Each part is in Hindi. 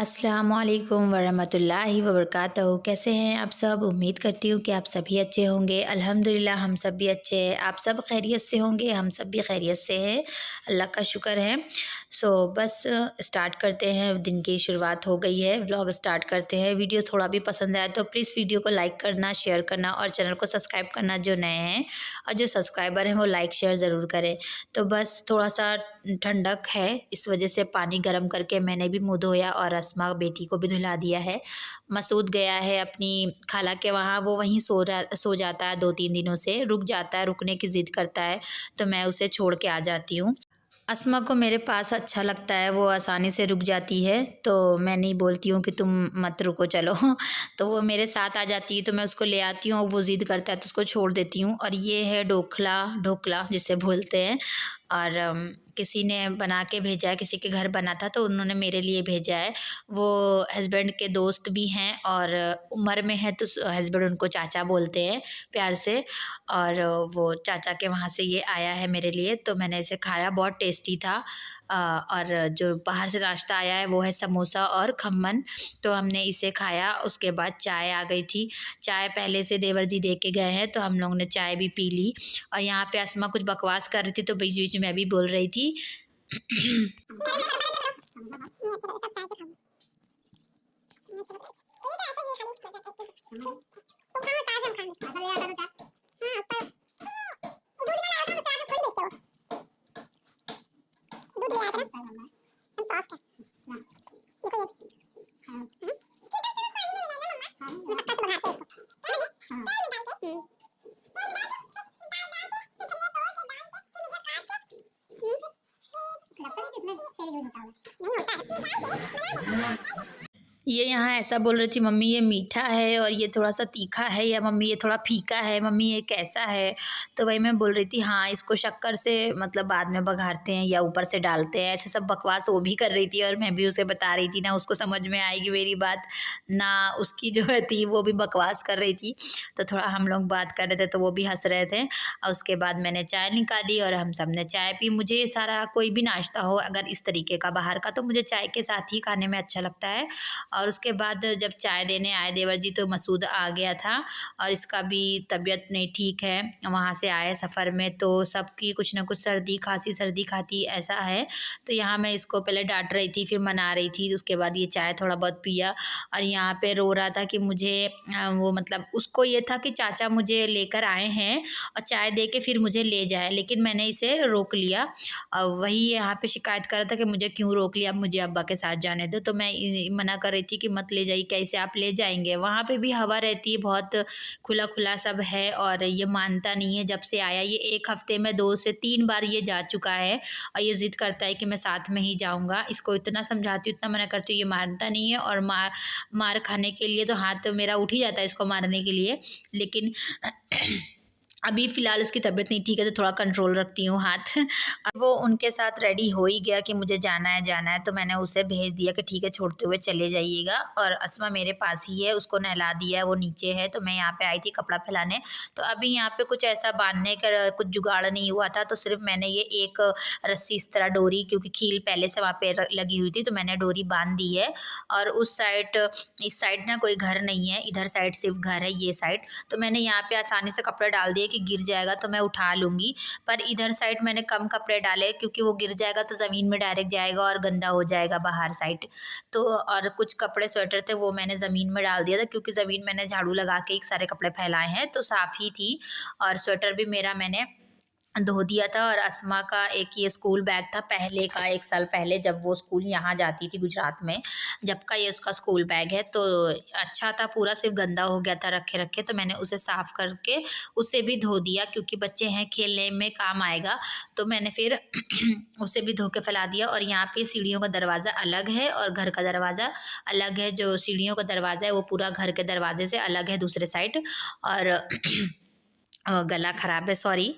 अस्सलामुअलैकुम वरहमतुल्लाहि वबरकातुहू। कैसे हैं आप सब? उम्मीद करती हूँ कि आप सभी अच्छे होंगे। अल्हम्दुलिल्लाह हम सब भी अच्छे हैं। आप सब खैरियत से होंगे, हम सब भी खैरियत से हैं, अल्लाह का शुक्र है। बस स्टार्ट करते हैं। दिन की शुरुआत हो गई है, व्लॉग स्टार्ट करते हैं। वीडियो थोड़ा भी पसंद आए तो प्लीज़ वीडियो को लाइक करना, शेयर करना और चैनल को सब्सक्राइब करना जो नए हैं, और जो सब्सक्राइबर हैं वो लाइक शेयर ज़रूर करें। तो बस थोड़ा सा ठंडक है, इस वजह से पानी गर्म करके मैंने भी मुँह धोया और अस्मा बेटी को भी धुला दिया है। मसूद गया है अपनी खाला के वहाँ, वो वहीं सो जाता है 2-3 दिनों से, रुक जाता है, रुकने की ज़िद करता है, तो मैं उसे छोड़ के आ जाती हूँ। अस्मा को मेरे पास अच्छा लगता है, वो आसानी से रुक जाती है, तो मैं नहीं बोलती हूँ कि तुम मत रुको चलो तो वो मेरे साथ आ जाती है, तो मैं उसको ले आती हूँ और वो ज़िद करता है तो उसको छोड़ देती हूँ। और ये है ढोकला ढोकला जिसे बोलते हैं, और किसी ने बना के भेजा है, किसी के घर बना था तो उन्होंने मेरे लिए भेजा है। वो हस्बैंड के दोस्त भी हैं और उम्र में है, तो हस्बैंड उनको चाचा बोलते हैं प्यार से। और वो चाचा के वहाँ से ये आया है मेरे लिए, तो मैंने इसे खाया, बहुत टेस्टी था। और जो बाहर से नाश्ता आया है वो है समोसा और खम्मन, तो हमने इसे खाया। उसके बाद चाय आ गई थी, चाय पहले से देवर जी दे के गए हैं, तो हम लोगों ने चाय भी पी ली। और यहाँ पे अस्मा कुछ बकवास कर रही थी, तो बीच बीच में मैं भी बोल रही थी ये यहाँ ऐसा बोल रही थी, मम्मी ये मीठा है और ये थोड़ा सा तीखा है, या मम्मी ये थोड़ा फीका है, मम्मी ये कैसा है। तो वही मैं बोल रही थी, हाँ इसको शक्कर से मतलब बाद में बघारते हैं या ऊपर से डालते हैं, ऐसे सब बकवास वो भी कर रही थी और मैं भी उसे बता रही थी। ना उसको समझ में आएगी मेरी बात, ना उसकी जो है थी वो भी बकवास कर रही थी। तो थोड़ा हम लोग बात कर रहे थे तो वो भी हंस रहे थे। और उसके बाद मैंने चाय निकाली और हम सब ने चाय पी। मुझे ये सारा कोई भी नाश्ता हो अगर इस तरीके का बाहर का, तो मुझे चाय के साथ ही खाने में अच्छा लगता है। और उसके बाद जब चाय देने आए देवर जी, तो मसूद आ गया था और इसका भी तबीयत नहीं ठीक है। वहाँ से आए सफ़र में तो सबकी कुछ ना कुछ सर्दी खाती ऐसा है। तो यहाँ मैं इसको पहले डांट रही थी, फिर मना रही थी, उसके बाद ये चाय थोड़ा बहुत पिया। और यहाँ पे रो रहा था कि मुझे वो मतलब उसको ये था कि चाचा मुझे लेकर आए हैं और चाय दे के फिर मुझे ले जाए, लेकिन मैंने इसे रोक लिया। और वही यहाँ पे शिकायत कर रहा था कि मुझे क्यों रोक लिया, अब मुझे अब्बा के साथ जाने दो। तो मैं मना कर रही थी कि मत ले जाइए, कैसे आप ले जाएंगे, वहाँ पे भी हवा रहती है, बहुत खुला खुला सब है। और ये मानता नहीं है, जब से आया ये 1 हफ्ते में 2 से 3 बार ये जा चुका है और ये ज़िद करता है कि मैं साथ में ही जाऊँगा। इसको इतना समझाती हूँ, इतना मना करती हूँ, ये मानता नहीं है। और मार खाने के लिए तो हाथ मेरा उठ ही जाता है इसको मारने के लिए, लेकिन अभी फ़िलहाल इसकी तबीयत नहीं ठीक है तो थोड़ा कंट्रोल रखती हूँ हाथ। अब वो उनके साथ रेडी हो ही गया कि मुझे जाना है, तो मैंने उसे भेज दिया कि ठीक है छोड़ते हुए चले जाइएगा। और अस्मा मेरे पास ही है, उसको नहला दिया है, वो नीचे है, तो मैं यहाँ पे आई थी कपड़ा फैलाने। तो अभी यहाँ पे कुछ ऐसा बांधने का कुछ जुगाड़ नहीं हुआ था, तो सिर्फ मैंने ये एक रस्सी इस तरह डोरी, क्योंकि खील पहले से वहाँ पे लगी हुई थी, तो मैंने डोरी बांध दी है। और उस साइड, इस साइड ना कोई घर नहीं है, इधर साइड सिर्फ घर है, ये साइड। तो मैंने यहाँ पे आसानी से कपड़े डाल दिए कि गिर जाएगा तो मैं उठा लूँगी। पर इधर साइड मैंने कम कपड़े डाले, क्योंकि वो गिर जाएगा तो ज़मीन में डायरेक्ट जाएगा और गंदा हो जाएगा बाहर साइड। तो और कुछ कपड़े स्वेटर थे वो मैंने ज़मीन में डाल दिया था, क्योंकि ज़मीन मैंने झाड़ू लगा के एक सारे कपड़े फैलाए हैं तो साफ़ ही थी। और स्वेटर भी मेरा मैंने धो दिया था। और अस्मा का एक ये स्कूल बैग था पहले का, 1 साल पहले जब वो स्कूल यहाँ जाती थी गुजरात में, जब का ये उसका स्कूल बैग है। तो अच्छा था, पूरा सिर्फ गंदा हो गया था रखे रखे, तो मैंने उसे साफ़ करके उसे भी धो दिया, क्योंकि बच्चे हैं खेलने में काम आएगा। तो मैंने फिर उसे भी धो के फैला दिया। और यहाँ पे सीढ़ियों का दरवाज़ा अलग है और घर का दरवाज़ा अलग है। जो सीढ़ियों का दरवाज़ा है वो पूरा घर के दरवाजे से अलग है दूसरे साइड। और गला ख़राब है, सॉरी।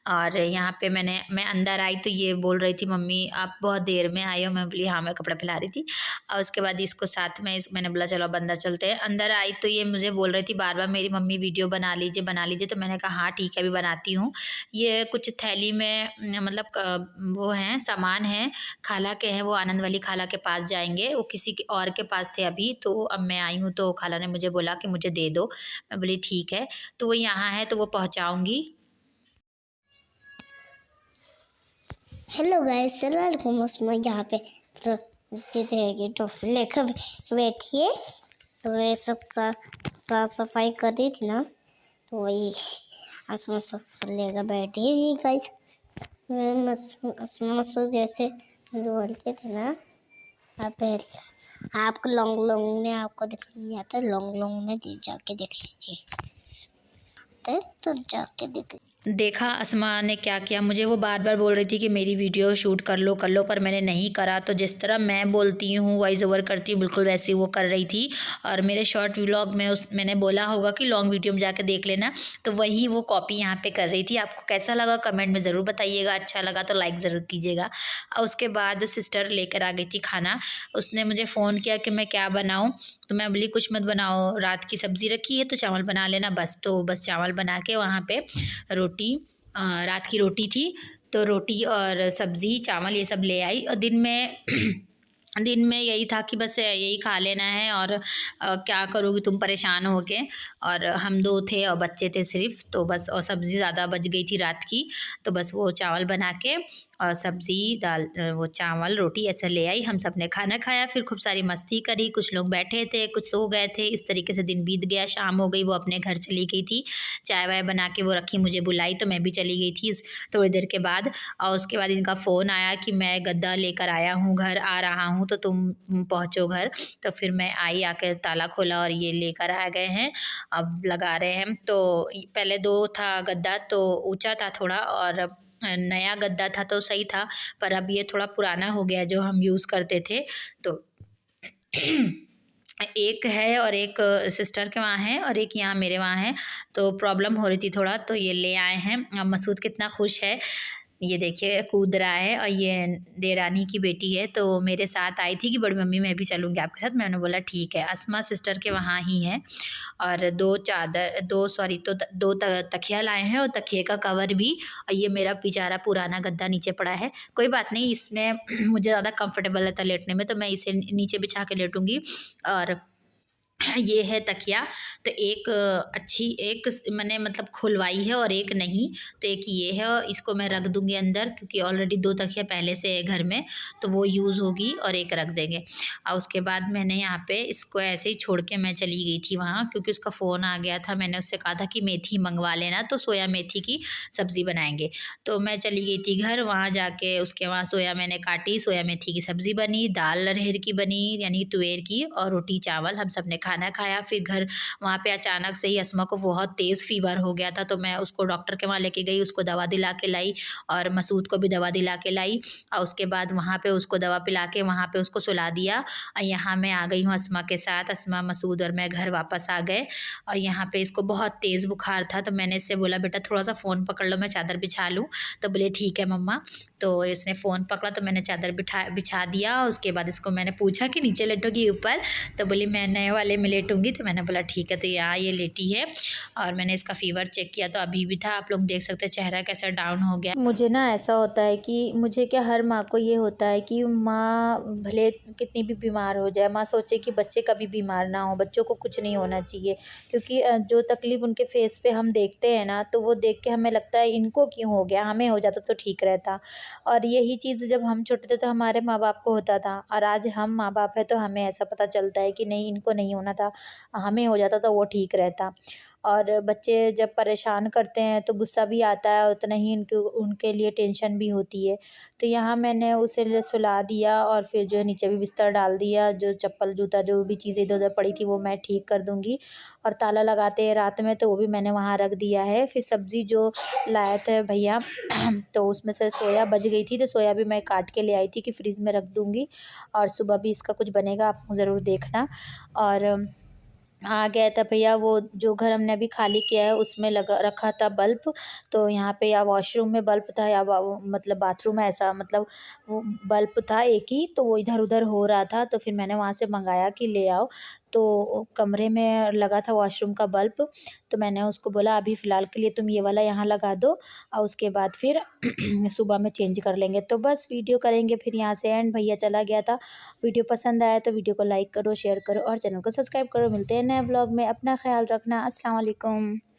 और यहाँ पे मैं अंदर आई तो ये बोल रही थी, मम्मी आप बहुत देर में आई हो। मैं बोली हाँ, मैं कपड़ा फैला रही थी। और उसके बाद इसको साथ में मैंने बोला चलो अब अंदर चलते हैं। अंदर आई तो ये मुझे बोल रही थी बार बार, मेरी मम्मी वीडियो बना लीजिए बना लीजिए। तो मैंने कहा हाँ ठीक है, अभी बनाती हूँ। ये कुछ थैली में मतलब वो हैं सामान हैं, खाला के हैं, वो आनंद वाली खाला के पास जाएंगे। वो किसी के और के पास थे अभी, तो अब मैं आई हूँ तो खाला ने मुझे बोला कि मुझे दे दो। मैं बोली ठीक है। तो वो यहाँ है तो वो पहुँचाऊँगी। हेलो गाइस, सलामकुम। उसमें यहाँ पे रहेगी टॉफी लेकर बैठिए। तो मैं सबका साफ सफाई कर रही थी ना, तो वही असमा सब लेकर बैठी थी गाइस। असमा जैसे बोलते थे ना, आप आपको लॉन्ग लॉन्ग में आपको दिखा नहीं आता, लॉन्ग लॉन्ग में जाके देख लीजिए, तो जाके देख। देखा अस्मा ने क्या किया, मुझे वो बार बार बोल रही थी कि मेरी वीडियो शूट कर लो, पर मैंने नहीं करा। तो जिस तरह मैं बोलती हूँ, वॉइस ओवर करती हूँ, बिल्कुल वैसे ही वो कर रही थी। और मेरे शॉर्ट व्लॉग में मैंने बोला होगा कि लॉन्ग वीडियो में जाके देख लेना, तो वही वो कॉपी यहाँ पे कर रही थी। आपको कैसा लगा कमेंट में ज़रूर बताइएगा, अच्छा लगा तो लाइक ज़रूर कीजिएगा। और उसके बाद सिस्टर लेकर आ गई थी खाना। उसने मुझे फ़ोन किया कि मैं क्या बनाऊँ, तो मैं बोली कुछ मत बनाओ, रात की सब्ज़ी रखी है तो चावल बना लेना बस। तो बस चावल बना के वहाँ पे रोटी, रात की रोटी थी, तो रोटी और सब्ज़ी चावल ये सब ले आई। और दिन में दिन में यही था कि बस यही खा लेना है। और क्या करोगी तुम परेशान हो के। और हम 2 थे और बच्चे थे सिर्फ, तो बस। और सब्ज़ी ज़्यादा बच गई थी रात की, तो बस वो चावल बना के और सब्ज़ी दाल वो चावल रोटी ऐसा ले आई। हम सब ने खाना खाया, फिर खूब सारी मस्ती करी, कुछ लोग बैठे थे, कुछ सो गए थे। इस तरीके से दिन बीत गया, शाम हो गई, वो अपने घर चली गई थी। चाय वाय बना के वो रखी, मुझे बुलाई तो मैं भी चली गई थी थोड़ी देर के बाद। और उसके बाद इनका फ़ोन आया कि मैं गद्दा लेकर आया हूँ, घर आ रहा हूँ, तो तुम पहुँचो घर। तो फिर मैं आई, आकर ताला खोला और ये लेकर आ गए हैं, अब लगा रहे हैं। तो पहले 2 था गद्दा, तो ऊँचा था थोड़ा, और नया गद्दा था तो सही था। पर अब ये थोड़ा पुराना हो गया जो हम यूज़ करते थे, तो एक है और एक सिस्टर के वहाँ है और एक यहाँ मेरे वहाँ है। तो प्रॉब्लम हो रही थी थोड़ा, तो ये ले आए हैं। अब मसूद कितना खुश है, ये देखिए कूद रहा है। और ये देरानी की बेटी है, तो मेरे साथ आई थी कि बड़ी मम्मी मैं भी चलूँगी आपके साथ। मैंने बोला ठीक है। अस्मा सिस्टर के वहाँ ही है। और 2 चादर 2 सॉरी तो 2 तकिया लाए हैं और तकिए का कवर भी। और ये मेरा बेचारा पुराना गद्दा नीचे पड़ा है। कोई बात नहीं, इसमें मुझे ज़्यादा कंफर्टेबल रहता है लेटने में, तो मैं इसे नीचे बिछा के लेटूँगी। और ये है तकिया, तो एक अच्छी एक मैंने मतलब खुलवाई है और एक नहीं। तो एक ये है और इसको मैं रख दूँगी अंदर, क्योंकि ऑलरेडी 2 तकिया पहले से है घर में, तो वो यूज़ होगी और एक रख देंगे। और उसके बाद मैंने यहाँ पे इसको ऐसे ही छोड़ के मैं चली गई थी वहाँ, क्योंकि उसका फ़ोन आ गया था। मैंने उससे कहा था कि मेथी मंगवा लेना, तो सोया मेथी की सब्ज़ी बनाएँगे। तो मैं चली गई थी घर, वहाँ जाके उसके वहाँ सोया मैंने काटी, सोया मेथी की सब्ज़ी बनी, दाल अरहर की बनी यानी तुअर की, और रोटी चावल हम सब ने खाना खाया। फिर घर वहाँ पे अचानक से ही अस्मा को बहुत तेज़ फ़ीवर हो गया था, तो मैं उसको डॉक्टर के वहाँ लेके गई, उसको दवा दिला के लाई और मसूद को भी दवा दिला के लाई। और उसके बाद वहाँ पे उसको दवा पिला के वहाँ पे उसको सुला दिया। और यहाँ मैं आ गई हूँ अस्मा के साथ, अस्मा, मसूद और मैं घर वापस आ गए। और यहाँ पे इसको बहुत तेज़ बुखार था, तो मैंने इससे बोला बेटा थोड़ा-सा फ़ोन पकड़ लो, मैं चादर बिछा लूँ। तो बोले ठीक है मम्मा। तो इसने फ़ोन पकड़ा तो मैंने चादर बिछा दिया। उसके बाद इसको मैंने पूछा कि नीचे लेटोगी ऊपर, तो बोली मैं नए वाले में लेटूँगी। तो मैंने बोला ठीक है। तो यहाँ ये लेटी है और मैंने इसका फ़ीवर चेक किया तो अभी भी था। आप लोग देख सकते हैं चेहरा कैसा डाउन हो गया। मुझे ना ऐसा होता है कि मुझे क्या, हर माँ को ये होता है कि माँ भले कितनी भी बीमार हो जाए, माँ सोचे कि बच्चे कभी बीमार ना हो, बच्चों को कुछ नहीं होना चाहिए। क्योंकि जो तकलीफ़ उनके फेस पे हम देखते हैं ना, तो वो देख के हमें लगता है इनको क्यों हो गया, हमें हो जाता तो ठीक रहता। और यही चीज़ जब हम छोटे थे तो हमारे माँ बाप को होता था, और आज हम माँ बाप हैं तो हमें ऐसा पता चलता है कि नहीं, इनको नहीं होना था, हमें हो जाता तो वो ठीक रहता। और बच्चे जब परेशान करते हैं तो गुस्सा भी आता है, उतना ही उनके लिए टेंशन भी होती है। तो यहाँ मैंने उसे सुला दिया और फिर जो है नीचे भी बिस्तर डाल दिया, जो चप्पल जूता जो भी चीज़ें इधर-उधर पड़ी थी वो मैं ठीक कर दूँगी। और ताला लगाते हैं रात में, तो वो भी मैंने वहाँ रख दिया है। फिर सब्ज़ी जो लाए थे भैया तो उसमें से सोया बच गई थी, तो सोया भी मैं काट के ले आई थी कि फ्रिज में रख दूँगी, और सुबह भी इसका कुछ बनेगा, आप ज़रूर देखना। और आ गया था भैया, वो जो घर हमने अभी खाली किया है उसमें लगा रखा था बल्ब। तो यहाँ पे या वॉशरूम में बल्ब था या मतलब बाथरूम में, ऐसा मतलब वो बल्ब था एक ही, तो वो इधर उधर हो रहा था। तो फिर मैंने वहाँ से मंगाया कि ले आओ। तो कमरे में लगा था वॉशरूम का बल्ब, तो मैंने उसको बोला अभी फ़िलहाल के लिए तुम ये वाला यहाँ लगा दो और उसके बाद फिर सुबह में चेंज कर लेंगे। तो बस वीडियो करेंगे फिर यहाँ से एंड। भैया चला गया था। वीडियो पसंद आया तो वीडियो को लाइक करो, शेयर करो और चैनल को सब्सक्राइब करो। मिलते हैं नए ब्लॉग में। अपना ख्याल रखना। अस्सलाम वालेकुम।